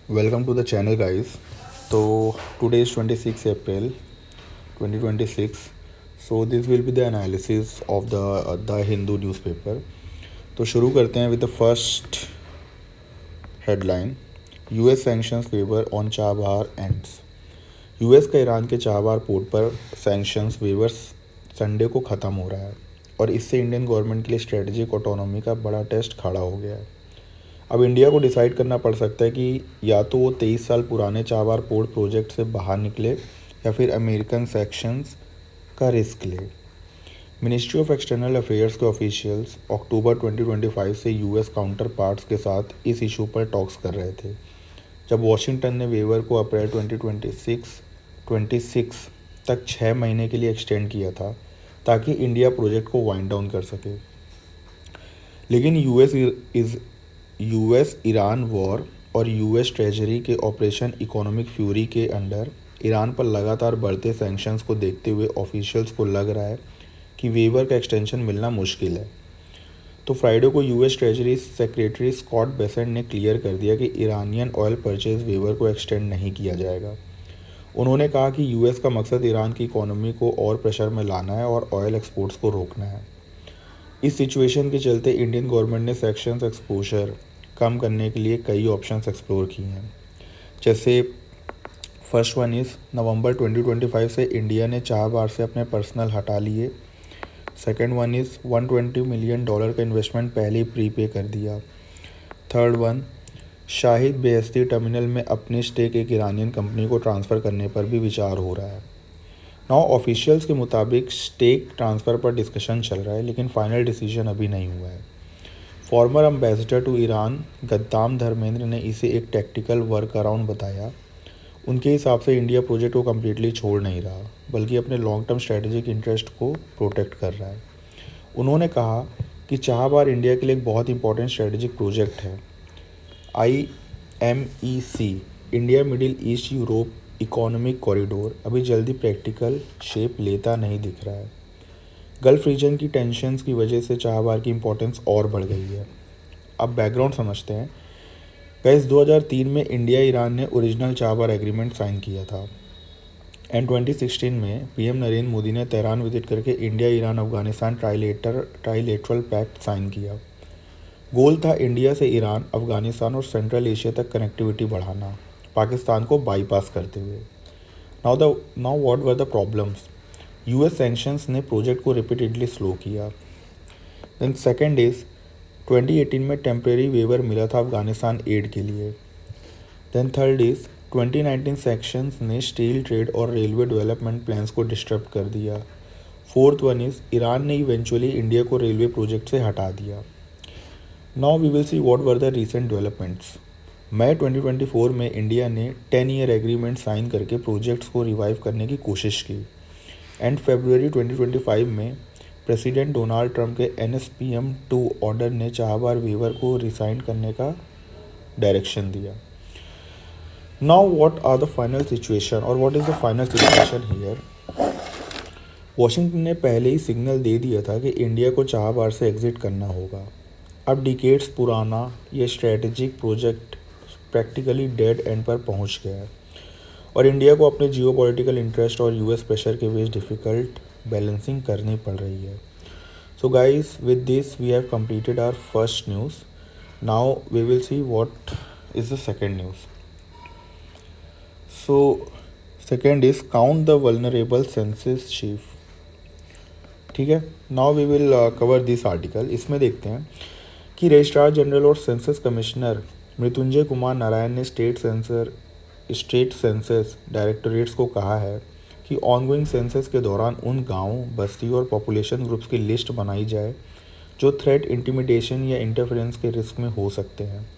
Welcome to the channel, guys. So today is 26 April 2026. So this will be the analysis of the Hindu newspaper. तो शुरू करते हैं with the first headline. US sanctions waiver on Chabahar ends. US का Iran के Chabahar port पर sanctions weavers Sunday को ख़त्म हो रहा है और इससे इंडियन गवर्नमेंट के लिए स्ट्रेटजिक ऑटोनॉमी का बड़ा टेस्ट खड़ा हो गया है। अब इंडिया को डिसाइड करना पड़ सकता है कि या तो वो 23 साल पुराने चाबहार पोर्ट प्रोजेक्ट से बाहर निकले या फिर अमेरिकन सेक्शंस का रिस्क ले। मिनिस्ट्री ऑफ एक्सटर्नल अफेयर्स के ऑफिशियल्स अक्टूबर 2025 से यूएस काउंटर पार्ट्स के साथ इस इशू पर टॉक्स कर रहे थे, जब वॉशिंगटन ने वेवर को अप्रैल 2026 तक 6 महीने के लिए एक्सटेंड किया था ताकि इंडिया प्रोजेक्ट को वाइंड डाउन कर सके। लेकिन यूएस ईरान वॉर और यूएस ट्रेजरी के ऑपरेशन इकोनॉमिक फ्यूरी के अंडर ईरान पर लगातार बढ़ते सैंक्शंस को देखते हुए ऑफिशियल्स को लग रहा है कि वेवर का एक्सटेंशन मिलना मुश्किल है। तो फ्राइडे को US treasury secretary Scott Bessent ने क्लियर कर दिया कि ईरानियन ऑयल परचेज वेवर को एक्सटेंड नहीं किया जाएगा। उन्होंने कहा कि यूएस का मकसद ईरान की इकोनॉमी को और प्रेशर में लाना है और ऑयल एक्सपोर्ट्स को रोकना है। इस सिचुएशन के चलते इंडियन गवर्नमेंट ने सेक्शंस एक्सपोजर कम करने के लिए कई ऑप्शंस एक्सप्लोर किए हैं। जैसे फर्स्ट वन इज़ नवंबर 2025 से इंडिया ने चाबहार से अपने पर्सनल हटा लिए। सेकेंड वन इज़ $120 मिलियन का इन्वेस्टमेंट पहले ही प्रीपे कर दिया। Third one, Shahid Beheshti terminal में अपनी स्टेक एक ईरानियन कंपनी को ट्रांसफ़र करने पर भी विचार हो रहा है। नाउ ऑफिशियल्स के मुताबिक स्टेक ट्रांसफ़र पर डिस्कशन चल रहा है, लेकिन फाइनल डिसीजन अभी नहीं हुआ है। Former ambassador to Iran Gaddam Dharmendra ने इसे एक टैक्टिकल वर्क अराउंड बताया। उनके हिसाब से इंडिया प्रोजेक्ट को कम्प्लीटली छोड़ नहीं रहा, बल्कि अपने लॉन्ग टर्म स्ट्रेटेजिक इंटरेस्ट को प्रोटेक्ट कर रहा है। उन्होंने कहा कि चाबहार इंडिया के लिए एक बहुत इंपॉर्टेंट स्ट्रेटेजिक प्रोजेक्ट है। IMEC India middle east Europe economic corridor अभी जल्दी प्रैक्टिकल शेप लेता नहीं दिख रहा है। गल्फ रीजन की टेंशन्स की वजह से चाबहार की इम्पोर्टेंस और बढ़ गई है। अब बैकग्राउंड समझते हैं। गाइस, 2003 में इंडिया ईरान ने ओरिजिनल चाबहार एग्रीमेंट साइन किया था एंड 2016 में पीएम नरेंद्र मोदी ने तेहरान विजिट करके India Iran Afghanistan trilateral pact sign किया। गोल था इंडिया से ईरान, अफगानिस्तान और सेंट्रल एशिया तक कनेक्टिविटी बढ़ाना, पाकिस्तान को बाईपास करते हुए। Now what were the problems? US sanctions ने प्रोजेक्ट को रिपीटेडली स्लो किया। देन सेकेंड इज़ 2018 में टेम्प्रेरी वेवर मिला था अफगानिस्तान एड के लिए। देन थर्ड इज़ 2019 सेक्शंस ने स्टील ट्रेड और रेलवे डेवलपमेंट प्लान्स को डिस्टर्ब कर दिया। फोर्थ वन इज़ ईरान ने इवेंचुअली इंडिया को रेलवे प्रोजेक्ट से हटा दिया। Now we will see what were the recent developments. मई 2024 में इंडिया ने 10 ईयर एग्रीमेंट साइन करके प्रोजेक्ट्स को रिवाइव करने की कोशिश की एंड फरवरी 2025 में प्रेसिडेंट डोनाल्ड ट्रंप के NSPM-2 ऑर्डर ने चाबहार वेवर को रिसाइन करने का डायरेक्शन दिया। Now what are the final situation और what is the final situation here? Washington ने पहले ही सिग्नल दे दिया था कि इंडिया को चाबहार से एग्जिट करना होगा। अब डिकेड्स पुराना ये strategic project practically dead end पर पहुंच गया है और इंडिया को अपने जियोपॉलिटिकल इंटरेस्ट और यूएस प्रेशर के बीच डिफ़िकल्ट बैलेंसिंग करनी पड़ रही है। So guys, with this we have completed our first news. Now we will see what is the second news. So second is count the vulnerable census chief. ठीक है, now we will cover this article. इसमें देखते हैं कि registrar general और census commissioner Mrityunjay Kumar Narayan ने state census डायरेक्टोरेट्स को कहा है कि ऑनगोइंग सेंसस के दौरान उन गांव, बस्ती और पॉपुलेशन ग्रुप्स की लिस्ट बनाई जाए जो थ्रेट, इंटिमिडेशन या इंटरफेरेंस के रिस्क में हो सकते हैं।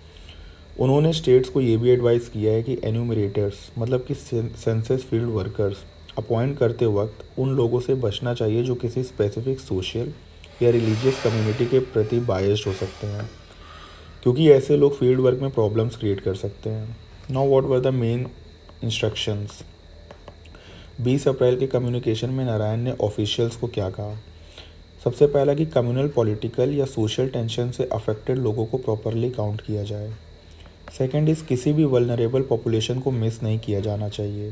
उन्होंने स्टेट्स को ये भी एडवाइस किया है कि एन्यूमरेटर्स मतलब कि सेंसस फील्ड वर्कर्स अपॉइंट करते वक्त उन लोगों से बचना चाहिए जो किसी स्पेसिफिक सोशल या रिलीजियस कम्युनिटी के प्रति बायस्ड हो सकते हैं, क्योंकि ऐसे लोग फील्ड वर्क में प्रॉब्लम्स क्रिएट कर सकते हैं। Now what were the main instructions? 20 अप्रैल के कम्युनिकेशन में नारायण ने ऑफिशियल्स को क्या कहा? सबसे पहला कि कम्युनल, पॉलिटिकल या सोशल टेंशन से अफेक्टेड लोगों को प्रॉपरली काउंट किया जाए। सेकंड इज़ किसी भी वल्नरेबल पॉपुलेशन को मिस नहीं किया जाना चाहिए।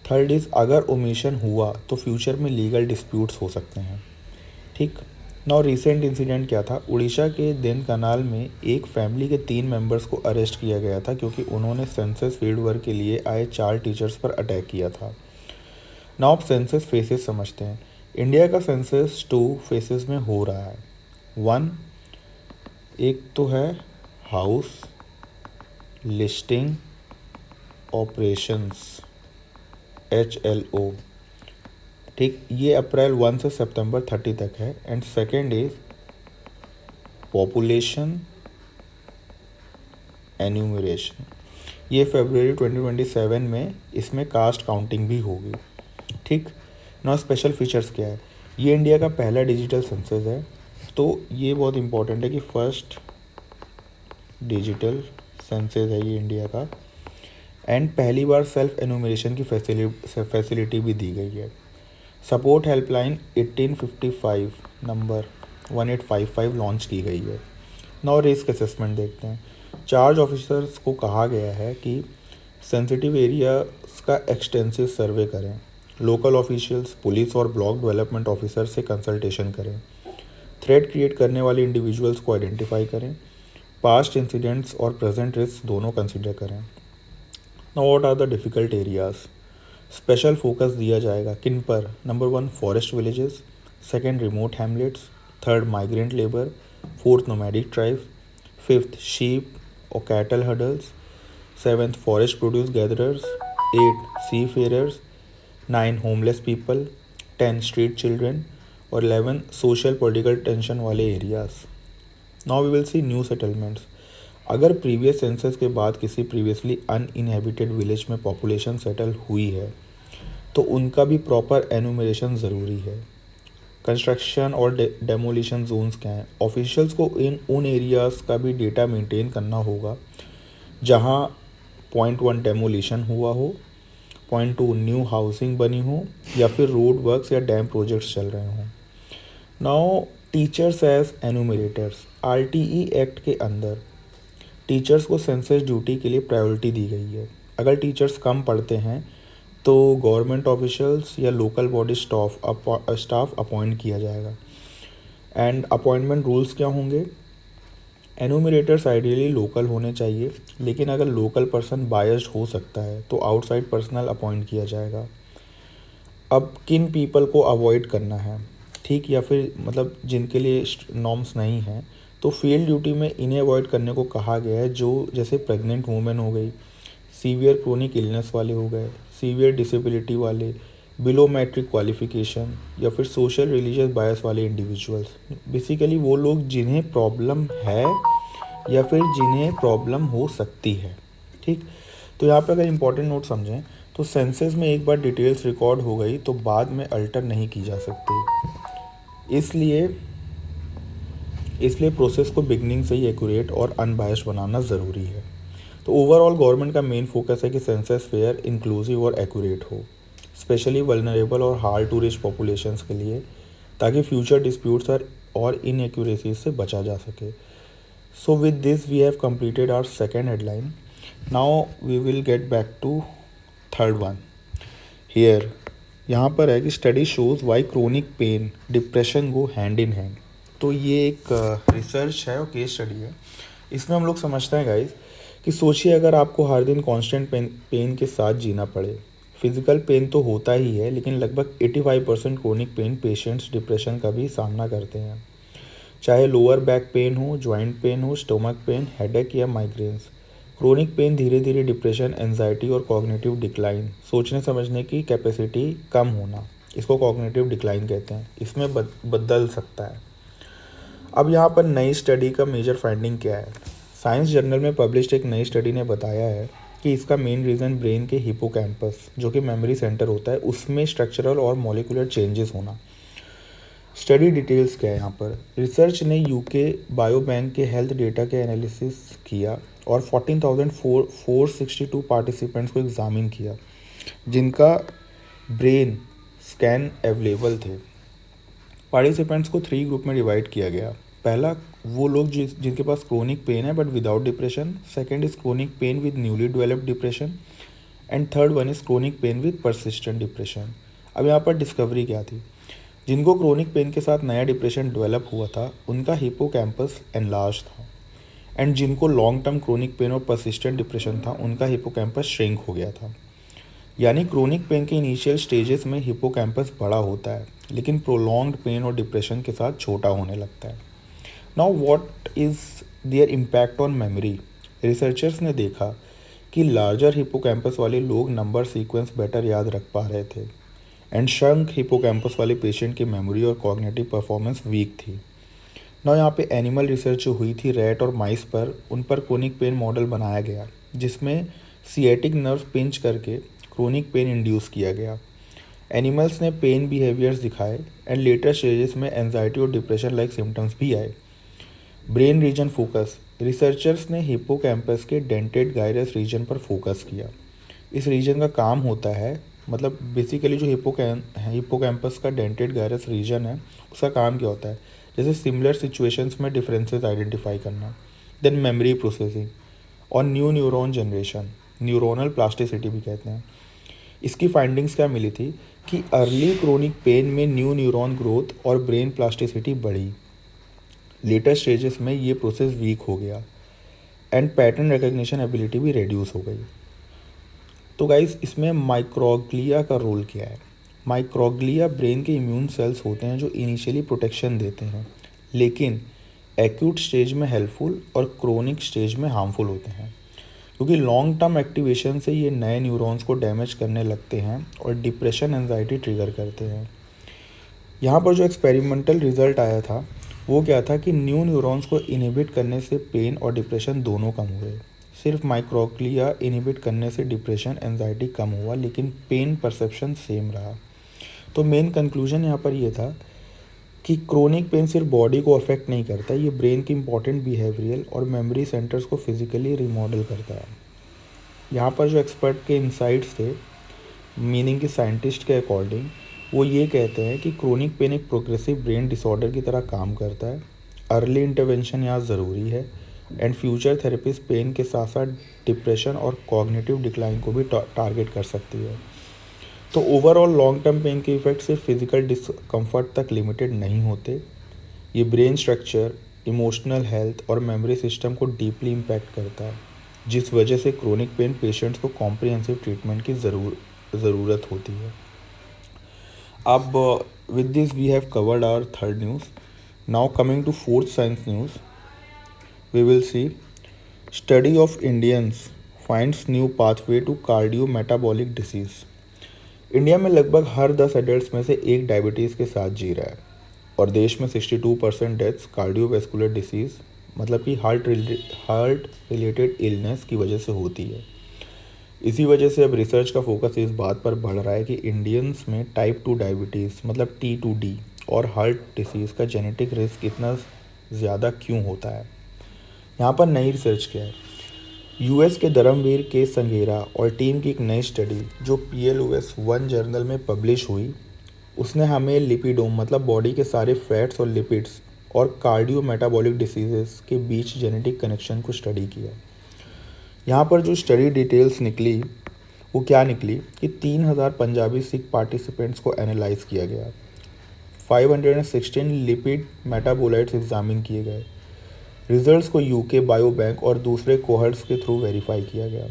थर्ड इज़ अगर ओमिशन हुआ तो फ्यूचर में लीगल डिस्प्यूट्स हो सकते हैं। ठीक। नाउ रिसेंट इंसिडेंट क्या था, उड़ीसा के देनकनाल में एक फैमिली के 3 मेंबर्स को अरेस्ट किया गया था क्योंकि उन्होंने सेंसस फील्ड वर्क के लिए आए 4 टीचर्स पर अटैक किया था। नाउ आप सेंसस फेसेस समझते हैं। इंडिया का सेंसस 2 फेसेस में हो रहा है। 1, एक तो है हाउस लिस्टिंग ऑपरेशंस, HLO। ठीक, ये अप्रैल 1 से सितंबर 30 तक है। And second is population enumeration, ये फरवरी 2027 में इसमें कास्ट काउंटिंग भी होगी। ठीक। नौ स्पेशल फीचर्स क्या है, ये इंडिया का पहला डिजिटल सेंसस है, तो ये बहुत इंपॉर्टेंट है कि फर्स्ट डिजिटल सेंसस है ये इंडिया का। एंड पहली बार सेल्फ एन्यूमरेशन की फैसिलिटी भी दी गई है। सपोर्ट हेल्पलाइन 1855 नंबर 1855 लॉन्च की गई है। नाउ रिस्क असेसमेंट देखते हैं। चार्ज ऑफिसर्स को कहा गया है कि सेंसिटिव एरियाज का एक्सटेंसिव सर्वे करें। लोकल ऑफिशियल्स, पुलिस और ब्लॉक डेवलपमेंट ऑफिसर से कंसल्टेशन करें। थ्रेट क्रिएट करने वाले इंडिविजुअल्स को आइडेंटिफाई करें। पास्ट इंसिडेंट्स और प्रेजेंट रिस्क दोनों कंसिडर करें। Now what are the difficult areas, special focus दिया जाएगा किन पर। Number 1 forest villages, second remote hamlets, third migrant labour, fourth nomadic tribes, fifth sheep और cattle huddles, seventh forest produce gatherers, 8 seafarers, 9 homeless people, 10 street children और 11 social political tension वाले areas. Now we will see new settlements. अगर previous census के बाद किसी previously uninhabited village में population settle हुई है तो उनका भी प्रॉपर एनुमरेशन ज़रूरी है। कंस्ट्रक्शन और डेमोलिशन जोन्स क्या हैं, ऑफिशियल्स को उन एरियाज़ का भी डेटा मेंटेन करना होगा जहां पॉइंट 1 डेमोलिशन हुआ हो, पॉइंट 2 न्यू हाउसिंग बनी हो या फिर रोड वर्क्स या डैम प्रोजेक्ट्स चल रहे हों। Now teachers as enumerators, RTE act के अंदर टीचर्स को सेंसस ड्यूटी के लिए प्रायोरिटी दी गई है। अगर टीचर्स कम पढ़ते हैं तो गवर्नमेंट ऑफिशियल्स या लोकल बॉडी स्टाफ अपॉइंट किया जाएगा। एंड अपॉइंटमेंट रूल्स क्या होंगे, एनुमरेटर्स आइडियली लोकल होने चाहिए, लेकिन अगर लोकल पर्सन बायस्ड हो सकता है तो आउटसाइड पर्सनल अपॉइंट किया जाएगा। अब किन पीपल को अवॉइड करना है, ठीक, या फिर मतलब जिनके लिए नॉर्म्स नहीं हैं, तो फील्ड ड्यूटी में इन्हें अवॉइड करने को कहा गया है, जो जैसे प्रेग्नेंट वुमेन हो गई, सीवियर क्रोनिक इलनेस वाले हो गए, सीवियर डिसेबिलिटी वाले, बिलो मैट्रिक क्वालिफिकेशन या फिर सोशल रिलीजियस बायस वाले इंडिविजुअल्स। बेसिकली वो लोग जिन्हें प्रॉब्लम है या फिर जिन्हें प्रॉब्लम हो सकती है। ठीक, तो यहाँ पे अगर इम्पोर्टेंट नोट समझें तो सेंसस में एक बार डिटेल्स रिकॉर्ड हो गई तो बाद में अल्टर नहीं की जा सकती। इसलिए प्रोसेस को बिगनिंग से ही एक्यूरेट और अनबायस्ड बनाना ज़रूरी है। तो ओवरऑल गवर्नमेंट का मेन फोकस है कि सेंसस फेयर, इंक्लूसिव और एक्यूरेट हो, स्पेशली वल्नरेबल और हार्ड टू रीच पॉपुलेशंस के लिए, ताकि फ्यूचर डिस्प्यूट्स और इनएक्यूरेसीज से बचा जा सके। So with this we have completed our second headline. Now we will get back to third one. Here यहाँ पर है कि study shows why chronic pain depression go hand in hand. तो ये एक रिसर्च है और केस स्टडी है। इसमें हम लोग समझते हैं गाइस कि सोचिए अगर आपको हर दिन कांस्टेंट पेन के साथ जीना पड़े। फिजिकल पेन तो होता ही है, लेकिन लगभग 85% क्रोनिक पेन पेशेंट्स डिप्रेशन का भी सामना करते हैं। चाहे लोअर बैक पेन हो, जॉइंट पेन हो, स्टोमक पेन, हेडेक या माइग्रेन्स। क्रोनिक पेन धीरे धीरे डिप्रेशन, एंजाइटी और कॉग्निटिव डिक्लाइन, सोचने समझने की कैपेसिटी कम होना, इसको कॉग्निटिव डिक्लाइन कहते हैं, इसमें बदल सकता है। अब यहाँ पर नई स्टडी का मेजर फाइंडिंग क्या है, साइंस जर्नल में पब्लिश्ड एक नई स्टडी ने बताया है कि इसका मेन रीज़न ब्रेन के हिपोकैम्पस, जो कि मेमोरी सेंटर होता है, उसमें स्ट्रक्चरल और मॉलिक्यूलर चेंजेस होना। स्टडी डिटेल्स क्या है यहाँ पर, रिसर्च ने यूके बायोबैंक के हेल्थ डेटा के एनालिसिस किया और 14,462 पार्टिसिपेंट्स को एग्जामिन किया जिनका ब्रेन स्कैन अवेलेबल थे। पार्टिसिपेंट्स को 3 ग्रुप में डिवाइड किया गया। पहला, वो लोग जिनके पास क्रोनिक पेन है but without depression. Second is chronic pain with newly developed depression. And third one is chronic pain with persistent depression. अब यहाँ पर डिस्कवरी क्या थी? जिनको क्रोनिक पेन के साथ नया डिप्रेशन डेवलप हुआ था उनका हिपोकैम्पस एनलार्ज था. एंड जिनको लॉन्ग टर्म क्रोनिक पेन और परसिस्टेंट डिप्रेशन था उनका हिपोकैम्पस श्रिंक हो गया था. यानी क्रोनिक पेन के इनिशियल स्टेजेस में हिपोकैम्पस बड़ा होता है लेकिन प्रोलॉन्ग्ड पेन और डिप्रेशन के साथ छोटा होने लगता है. Now what is there impact on memory? Researchers ने देखा कि लार्जर हिपोकैम्पस वाले लोग नंबर सीक्वेंस बेटर याद रख पा रहे थे. एंड शंक हिपोकैम्पस वाले पेशेंट की मेमोरी और कॉग्निटिव परफॉर्मेंस वीक थी. ना यहाँ पे एनिमल रिसर्च जो हुई थी रैट और माइस पर, उन पर क्रोनिक पेन मॉडल बनाया गया जिसमें सिएटिक नर्व पिंच करके क्रोनिक पेन इंड्यूस किया गया. एनिमल्स ने पेन बिहेवियर्स दिखाए एंड लेटर स्टेजेस में एंजाइटी और डिप्रेशन लाइक सिम्टम्स भी आए. Brain region focus. रिसर्चर्स ने हिपोकैम्पस के डेंटेड गायरस रीजन पर फोकस किया. इस रीजन का काम होता है, मतलब बेसिकली जो हिपोकैम्पस का डेंटेड गायरस रीजन है उसका काम क्या होता है? जैसे सिमिलर सिचुएशंस में डिफरेंसेस आइडेंटिफाई करना, देन मेमोरी प्रोसेसिंग और new neuron generation, neuronal plasticity भी कहते हैं. इसकी फाइंडिंग्स क्या मिली थी कि अर्ली क्रोनिक पेन में न्यू न्यूरॉन ग्रोथ और ब्रेन प्लास्टिसिटी बढ़ी. लेटर स्टेजेस में ये प्रोसेस वीक हो गया एंड पैटर्न रिकग्निशन एबिलिटी भी रिड्यूस हो गई. तो गाइस, इसमें माइक्रोग्लिया का रोल क्या है? माइक्रोग्लिया ब्रेन के इम्यून सेल्स होते हैं जो इनिशियली प्रोटेक्शन देते हैं लेकिन एक्यूट स्टेज में हेल्पफुल और क्रोनिक स्टेज में हार्मफुल होते हैं क्योंकि लॉन्ग टर्म एक्टिवेशन से ये नए न्यूरॉन्स को डैमेज करने लगते हैं और डिप्रेशन एंजाइटी ट्रिगर करते हैं. यहाँ पर जो एक्सपेरिमेंटल रिजल्ट आया था वो क्या था कि न्यू न्यूरॉन्स को इनहिबिट करने से पेन और डिप्रेशन दोनों कम हुए. सिर्फ माइक्रोग्लिया इनहिबिट करने से डिप्रेशन एंजाइटी कम हुआ लेकिन पेन परसेप्शन सेम रहा. तो मेन कंक्लूजन यहाँ पर ये था कि क्रोनिक पेन सिर्फ बॉडी को अफेक्ट नहीं करता, ये ब्रेन की इंपॉर्टेंट बिहेवियरल और मेमोरी सेंटर्स को फिजिकली रिमॉडल करता है. यहाँ पर जो एक्सपर्ट के इंसाइट्स थे, मीनिंग कि साइंटिस्ट के अकॉर्डिंग, वो ये कहते हैं कि क्रोनिक पेन एक प्रोग्रेसिव ब्रेन डिसऑर्डर की तरह काम करता है. अर्ली इंटरवेंशन यहाँ ज़रूरी है एंड फ्यूचर थेरेपिस्ट पेन के साथ साथ डिप्रेशन और कॉग्निटिव डिक्लाइन को भी टारगेट कर सकती है. तो ओवरऑल लॉन्ग टर्म पेन के इफेक्ट सिर्फ फिजिकल डिस्कम्फर्ट तक लिमिटेड नहीं होते, ये ब्रेन स्ट्रक्चर, इमोशनल हेल्थ और मेमोरी सिस्टम को डीपली इम्पैक्ट करता है जिस वजह से क्रोनिक पेन पेशेंट्स को कॉम्प्रिहेंसिव ट्रीटमेंट की ज़रूरत होती है. अब with this we have covered our third news. Now coming to fourth science news, we will see study of Indians finds new pathway to cardio metabolic disease. India में लगभग हर 10 adults में से एक डायबिटीज़ के साथ जी रहा है और देश में 62% डेथ्स कार्डियोवैस्कुलर डिसीज़, मतलब कि हार्ट रिलेटेड इलनेस की वजह से होती है. इसी वजह से अब रिसर्च का फोकस इस बात पर बढ़ रहा है कि इंडियंस में टाइप 2 डायबिटीज़, मतलब T2D और हार्ट डिसीज़ का जेनेटिक रिस्क इतना ज़्यादा क्यों होता है. यहाँ पर नई रिसर्च क्या है? यूएस के धर्मवीर के संगेरा और टीम की एक नई स्टडी जो PLOS 1 जर्नल में पब्लिश हुई, उसने हमें लिपिडोम, मतलब बॉडी के सारे फैट्स और लिपिड्स और कार्डियो मेटाबॉलिक डिसीजेस के बीच जेनेटिक कनेक्शन को स्टडी किया. यहाँ पर जो स्टडी डिटेल्स निकली वो क्या निकली कि 3000 पंजाबी सिख पार्टिसिपेंट्स को एनालाइज किया गया, 516 लिपिड मेटाबोलाइट्स एग्जामिन किए गए. रिजल्ट्स को यूके बायोबैंक और दूसरे कोहर्ट्स के थ्रू वेरीफाई किया गया.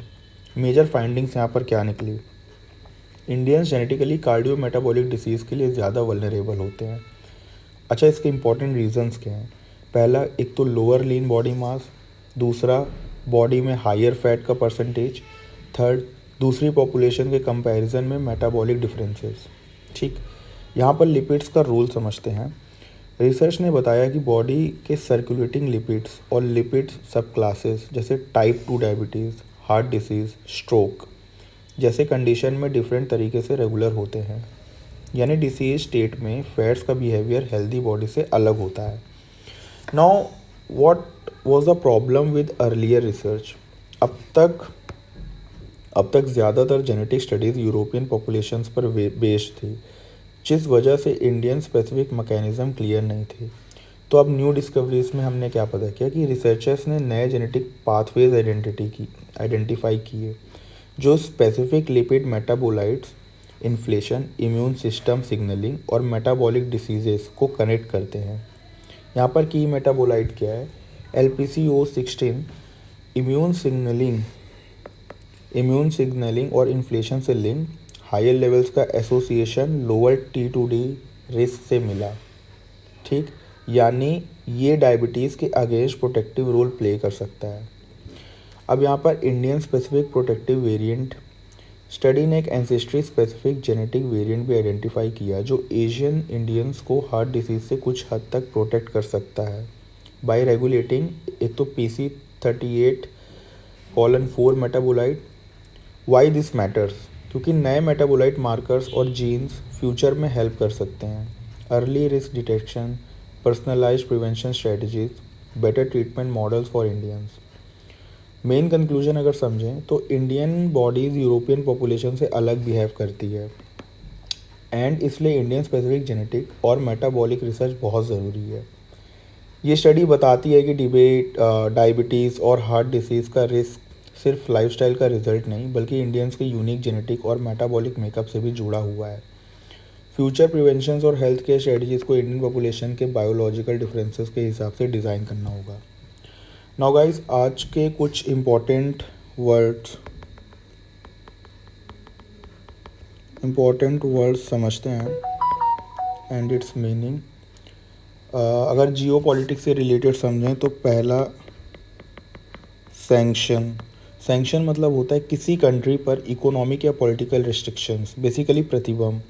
मेजर फाइंडिंग्स यहाँ पर क्या निकली? Indians genetically cardio metabolic disease के लिए ज़्यादा वल्नरेबल होते हैं. अच्छा, इसके इंपॉर्टेंट रीजंस क्या हैं? पहला, एक तो लोअर लीन बॉडी मास, दूसरा बॉडी में हायर फैट का परसेंटेज, थर्ड दूसरी पॉपुलेशन के कंपैरिजन में मेटाबॉलिक डिफरेंसेस. ठीक, यहाँ पर लिपिड्स का रोल समझते हैं. रिसर्च ने बताया कि बॉडी के सर्कुलेटिंग लिपिड्स और लिपिड्स सब क्लासेस जैसे type 2 diabetes, heart disease, stroke जैसे कंडीशन में डिफरेंट तरीके से रेगुलर होते हैं. यानी डिसीज स्टेट में फैट्स का बिहेवियर हेल्दी बॉडी से अलग होता है. Now what was the problem with earlier research? अब तक ज़्यादातर जेनेटिक स्टडीज़ यूरोपियन पॉपुलेशंस पर बेस्ड थी जिस वजह से इंडियन स्पेसिफिक मैकेनिज़्म क्लियर नहीं थे. तो अब न्यू डिस्कवरीज में हमने क्या पता किया कि रिसर्चर्स ने नए जेनेटिक पाथवेज आइडेंटिफाई किए जो specific lipid metabolites, inflation, immune system signalling और मेटाबॉलिक डिसीजेस को कनेक्ट करते हैं। यहाँ पर की मेटाबोलाइट क्या है? LPCO16 इम्यून सिग्नलिंग और इन्फ्लेशन से लिंक, हायर लेवल्स का एसोसिएशन लोअर T2D रिस्क से मिला। ठीक, यानी ये डायबिटीज़ के अगेंस्ट प्रोटेक्टिव रोल प्ले कर सकता है। अब यहाँ पर Indian specific protective variant study ने एक एंसेस्ट्री स्पेसिफिक जेनेटिक वेरिएंट भी आइडेंटिफाई किया जो एशियन इंडियंस को हार्ट डिसीज से कुछ हद तक प्रोटेक्ट कर सकता है बाय रेगुलेटिंग एक तो PC38:4 metabolite. Why this matters? क्योंकि नए मेटाबोलाइट मार्कर्स और जीन्स फ्यूचर में हेल्प कर सकते हैं। Early risk detection, personalised prevention strategies, better treatment models for Indians. Main conclusion अगर समझें तो इंडियन बॉडीज़ यूरोपियन पॉपुलेशन से अलग बिहेव करती है एंड इसलिए इंडियन स्पेसिफिक जेनेटिक और मेटाबॉलिक रिसर्च बहुत ज़रूरी है। ये स्टडी बताती है कि डायबिटीज़ और हार्ट डिसीज़ का रिस्क सिर्फ लाइफस्टाइल का रिजल्ट नहीं बल्कि इंडियंस के यूनिक जेनेटिक और मेटाबॉलिक मेकअप से भी जुड़ा हुआ है। फ्यूचर प्रिवेंशन और हेल्थ केयर स्ट्रेटजीज़ को इंडियन पॉपुलेशन के बायोलॉजिकल डिफरेंसेस के हिसाब से डिज़ाइन करना होगा। नाउ गाइस, आज के कुछ इम्पोर्टेंट वर्ड्स समझते हैं एंड इट्स मीनिंग। अगर जियो पॉलिटिक्स से रिलेटेड समझें तो पहला सैंक्शन मतलब होता है किसी कंट्री पर इकोनॉमिक या पॉलिटिकल रिस्ट्रिक्शंस, बेसिकली प्रतिबंध।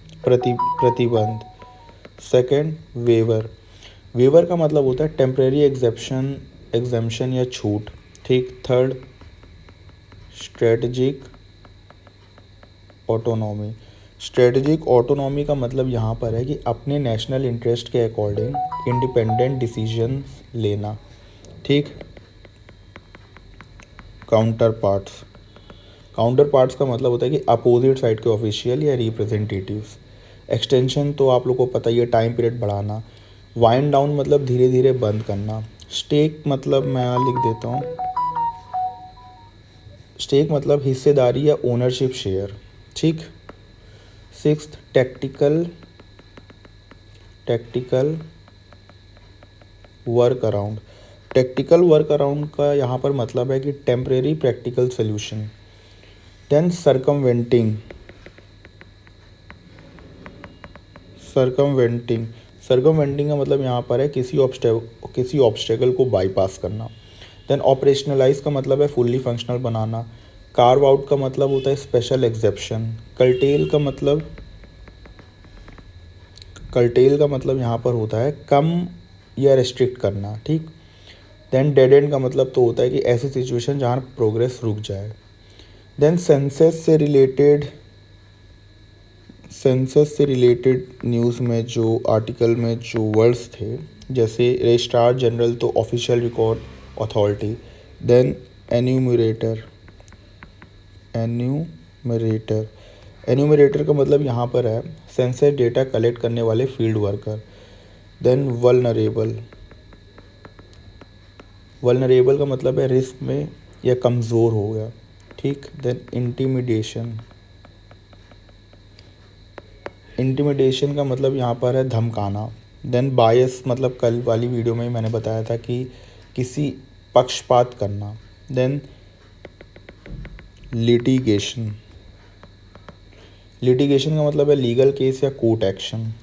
सेकंड, वेवर का मतलब होता है टेम्परेरी एग्जम्पशन या छूट। ठीक। थर्ड, स्ट्रेटजिक ऑटोनॉमी का मतलब यहाँ पर है कि अपने नेशनल इंटरेस्ट के अकॉर्डिंग इंडिपेंडेंट डिसीजंस लेना। ठीक। काउंटर पार्ट्स का मतलब होता है कि अपोजिट साइड के ऑफिशियल या रिप्रेजेंटेटिव्स। एक्सटेंशन तो आप लोग को पता ही है, टाइम पीरियड बढ़ाना। वाइंड डाउन मतलब धीरे धीरे बंद करना। स्टेक मतलब मैं यहाँ लिख देता हूँ, स्टेक मतलब हिस्सेदारी या ओनरशिप शेयर। ठीक। सिक्स्थ, टैक्टिकल वर्क अराउंड का यहाँ पर मतलब है कि टेम्परेरी प्रैक्टिकल सोल्यूशन। देन सर्कमवेंटिंग का मतलब यहाँ पर है किसी ऑब्स्टेकल को बाईपास करना। देन ऑपरेशनलाइज का मतलब है फुल्ली फंक्शनल बनाना। कार्व आउट का मतलब होता है स्पेशल एक्सेप्शन। कर्टेल का मतलब यहाँ पर होता है कम या रेस्ट्रिक्ट करना। ठीक। देन डेड एंड का मतलब तो होता है कि ऐसी सिचुएशन जहाँ प्रोग्रेस रुक जाए। देन सेंसस से रिलेटेड न्यूज़ में जो आर्टिकल में जो वर्ड्स थे, जैसे रजिस्ट्रार जनरल तो official record authority. Then enumerator का मतलब यहाँ पर है सेंसस डेटा कलेक्ट करने वाले फील्ड वर्कर। देन वल्नरेबल का मतलब है रिस्क में या कमज़ोर हो गया। ठीक। देन इंटिमिडेशन का मतलब यहाँ पर है धमकाना। देन बायस मतलब कल वाली वीडियो में मैंने बताया था कि किसी पक्षपात करना। देन लिटिगेशन का मतलब है लीगल केस या कोर्ट एक्शन।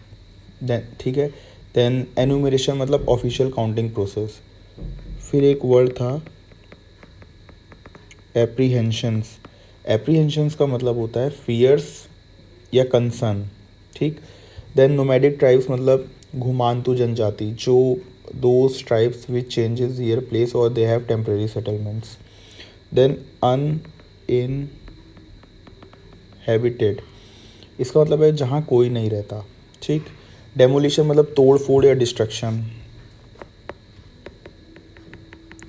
देन ठीक है। देन एन्यूमरेशन मतलब ऑफिशियल काउंटिंग प्रोसेस। फिर एक वर्ड था एप्रीहेंशंस का मतलब होता है फियर्स या कंसर्न। ठीक। देन नोमैडिक ट्राइब्स मतलब घुमांतु जनजाति, जो those tribes which changes their place और they have temporary settlements. Then uninhabited, इसका मतलब है जहाँ कोई नहीं रहता। ठीक। डेमोलिशन मतलब तोड़ फोड़ या डिस्ट्रक्शन।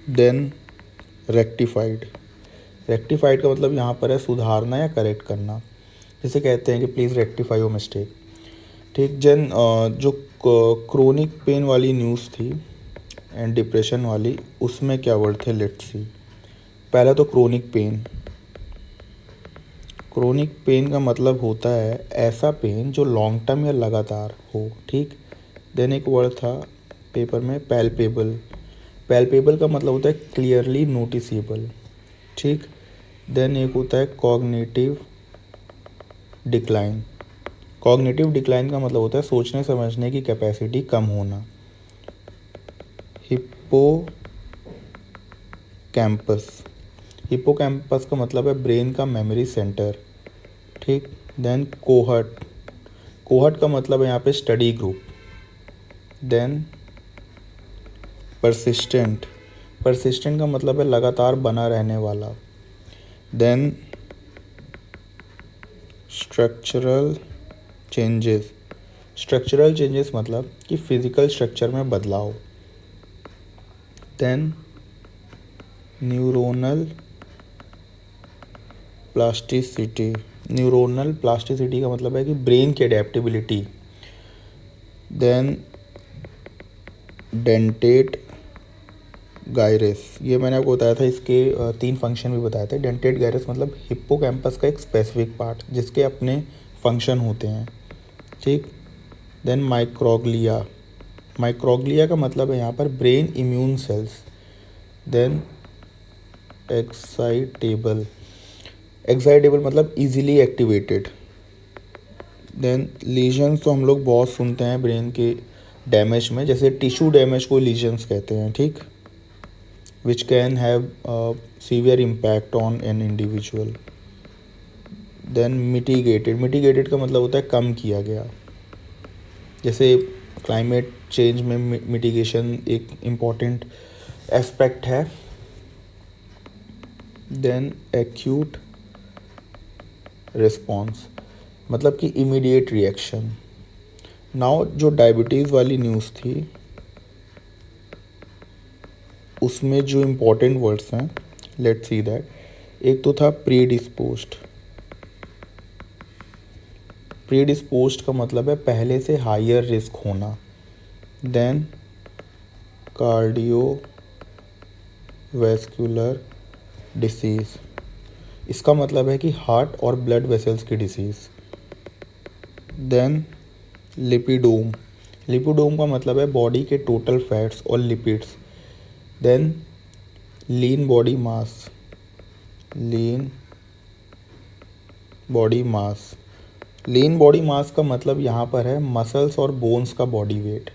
देन रेक्टिफाइड का मतलब यहाँ पर है सुधारना या करेक्ट करना, जैसे कहते हैं कि प्लीज़ रेक्टिफाई योर मिस्टेक। ठीक। जो क्रोनिक पेन वाली न्यूज़ थी एंड डिप्रेशन वाली, उसमें क्या वर्ड थे, लेट्स सी। पहला तो क्रोनिक पेन। क्रोनिक पेन का मतलब होता है ऐसा पेन जो लॉन्ग टर्म या लगातार हो, ठीक। देन एक वर्ड था पेपर में, पैल्पेबल। पैल्पेबल का मतलब होता है क्लियरली नोटिसेबल, ठीक। देन एक होता है कॉग्निटिव डिक्लाइन। कॉग्निटिव डिक्लाइन का मतलब होता है सोचने समझने की कैपेसिटी कम होना। हिप्पोकैम्पस। हिप्पोकैम्पस का मतलब है ब्रेन का मेमोरी सेंटर, ठीक। Then cohort. कोहर्ट का मतलब है यहाँ पे study group. Then persistent. Persistent का मतलब है लगातार बना रहने वाला। Then structural changes. Structural changes मतलब कि फिजिकल स्ट्रक्चर में बदलाव। Then neuronal plasticity. Neuronal plasticity का मतलब है कि ब्रेन की अडेप्टेबिलिटी। देन डेंटेट गायरस, ये मैंने आपको बताया था, इसके 3 फंक्शन भी बताए थे। डेंटेट गायरस मतलब हिप्पोकैम्पस का एक स्पेसिफिक पार्ट जिसके अपने फंक्शन होते हैं, ठीक। Then microglia. माइक्रोग्लिया का मतलब है यहाँ पर brain immune cells. Then excitable. Excitable मतलब इजीली एक्टिवेटेड। देन लीजन्स तो हम लोग बहुत सुनते हैं ब्रेन के डैमेज में, जैसे टिश्यू डैमेज को लीजन्स कहते हैं, ठीक। Which can have severe impact on an individual. Then mitigated. Mitigated का मतलब होता है कम किया गया, जैसे क्लाइमेट चेंज में मिटिगेशन एक इम्पॉर्टेंट एस्पेक्ट है। देन एक्यूट रिस्पॉन्स मतलब कि इमीडिएट रिएक्शन। नाउ जो डायबिटीज़ वाली न्यूज़ थी उसमें जो इम्पोर्टेंट वर्ड्स हैं, लेट्स सी दैट। एक तो था प्री डिस्पोज्ड। प्री डिस्पोज्ड का मतलब है पहले से हायर रिस्क होना। देन कार्डियोवैस्कुलर डिसीज़, इसका मतलब है कि हार्ट और ब्लड वेसल्स की डिसीज़। Then lipidome. लिपिडोम का मतलब है बॉडी के टोटल फैट्स और lipids. Then lean body mass. Lean body mass. Lean body mass का मतलब यहाँ पर है मसल्स और बोन्स का बॉडी वेट,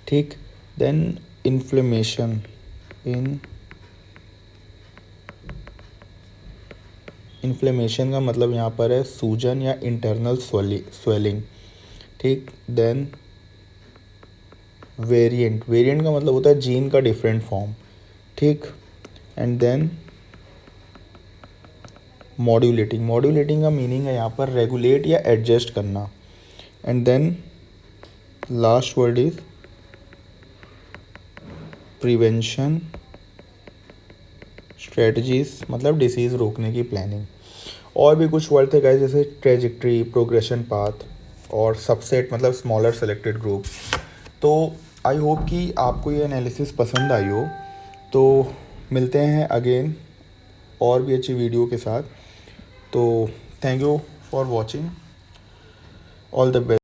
ठीक। Then inflammation. इन्फ्लेमेशन का मतलब यहाँ पर है सूजन या इंटरनल स्वेलिंग, ठीक। Then variant. वेरिएंट का मतलब होता है जीन का डिफरेंट फॉर्म, ठीक। And then modulating. मॉड्यूलेटिंग का मीनिंग है यहाँ पर रेगुलेट या एडजस्ट करना। And then last word is prevention strategies मतलब डिसीज़ रोकने की प्लानिंग। और भी कुछ वर्ड थे गाइस, जैसे ट्रेजेक्ट्री, प्रोग्रेशन पाथ और सबसेट मतलब स्मॉलर सेलेक्टेड ग्रुप। तो आई होप कि आपको ये एनालिसिस पसंद आई हो। तो मिलते हैं अगेन और भी अच्छी वीडियो के साथ। तो thank you for watching, all the best.